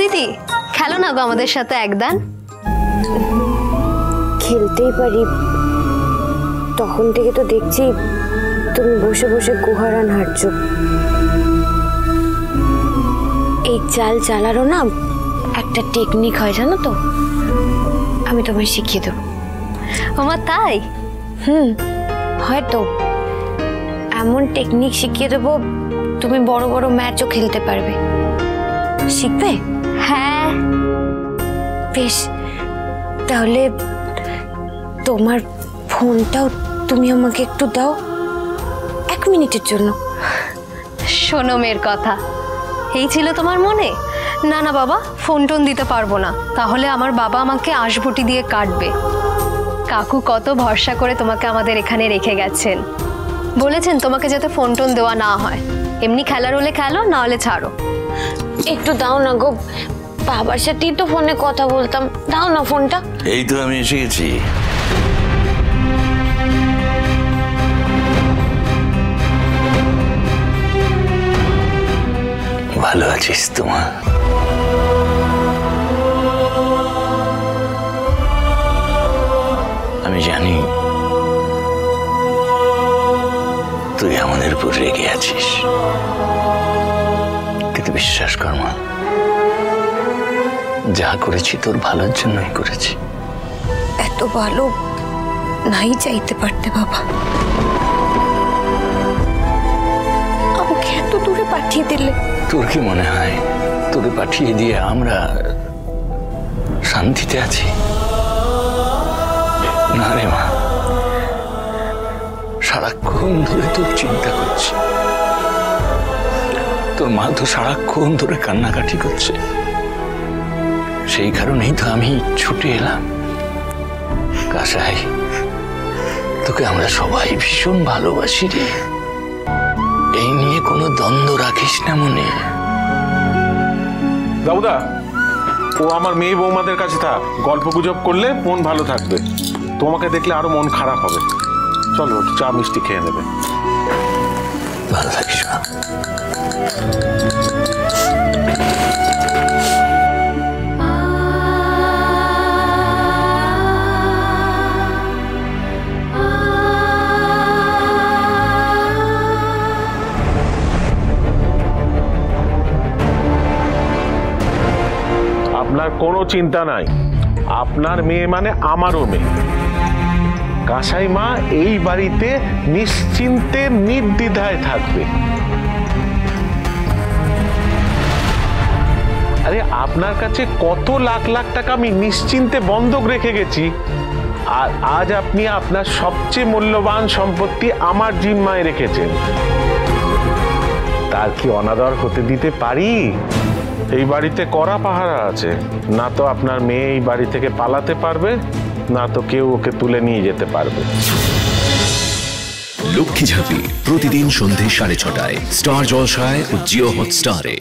দিদি, খেলো না গো আমাদের সাথে একদান। খেলতেই পারি, তখন থেকে তো দেখছি তুমি বসে বসে গুহারান হাঁটছো। এই চাল চালারও না একটা টেকনিক হয় জানো তো, আমি তোমায় শিখিয়ে দেবো। আমার তাই? হয়তো এমন টেকনিক শিখিয়ে দেবো তুমি বড় বড় ম্যাচও খেলতে পারবে। শিখবে? হ্যাঁ। বেশ, তাহলে তোমার ফোনটাও তুমি আমাকে একটু দাও 1 মিনিটের জন্য। শোনো মেয়ের কথা, এই ছিল তোমার মনে? না না বাবা, ফোন টোন দিতে পারবো না, তাহলে আমার বাবা আমাকে আঁশবটি দিয়ে কাটবে। কাকু কত ভরসা করে তোমাকে আমাদের এখানে রেখে গেছেন, বলেছেন তোমাকে যাতে ফোন টোন দেওয়া না হয়। এমনি খেলার হলে খেলো, না হলে ছাড়ো। একটু দাও না গো, বাবার সাথেই তো ফোনে কথা বলতাম, দাও না ফোনটা। এই তো আমি এসে গেছি। ভালো আছিস তোমার? আমি জানি তুই আমাদের উপর রেগে আছিস, কিন্তু বিশ্বাস কর মা, যা করেছি তোর ভালোর জন্যই করেছি। এত ভালো নাই চাইতে পারতে বাবা, আমাকে এত দূরে পাঠিয়ে দিলে। তোর কি মনে হয় তোকে পাঠিয়ে দিয়ে আমরা শান্তিতে আছি? না রে মা, সারাক্ষণ ধরে তোর চিন্তা করছি। তোর মা তো সারাক্ষণ ধরে কান্নাকাটি করছে, সেই কারণেই তো আমি ছুটে এলাম। কাসাই, তোকে আমরা সবাই ভীষণ ভালোবাসি রে, এই নিয়ে কোনো দ্বন্দ্ব রাখিস না মনে। দাউদা, ও আমার মেয়ে বৌমাদের কাছে থাক, গল্প গুজব করলে মন ভালো থাকবে, তোমাকে দেখলে আরো মন খারাপ হবে। চলো চা মিষ্টি খেয়ে নেবে। ভালো থাকিস মা। আপনার কোনো চিন্তা নাই, আপনার মেয়ে মানে আমারও মেয়ে। কাসাই মা এই বাড়িতে নিশ্চিন্তে নির্দ্বিধায় থাকবে। আরে আপনার কাছে কত লাখ লাখ টাকা আমি নিশ্চিন্তে বন্ধক রেখে গেছি, আর আজ আপনি আপনার সবচেয়ে মূল্যবান সম্পত্তি আমার জিম্মায় রেখেছেন। তার কি অনাদর হতে দিতে পারি? এই বাড়িতে কড়া পাহারা আছে, না তো আপনার মেয়ে এই বাড়ি থেকে পালাতে পারবে, না তো কেউ ওকে তুলে নিয়ে যেতে পারবে। লক্ষ্মী ঝাঁপি প্রতিদিন সন্ধ্যে 6:30টায় স্টার জলসায় ও জিও হটস্টারে।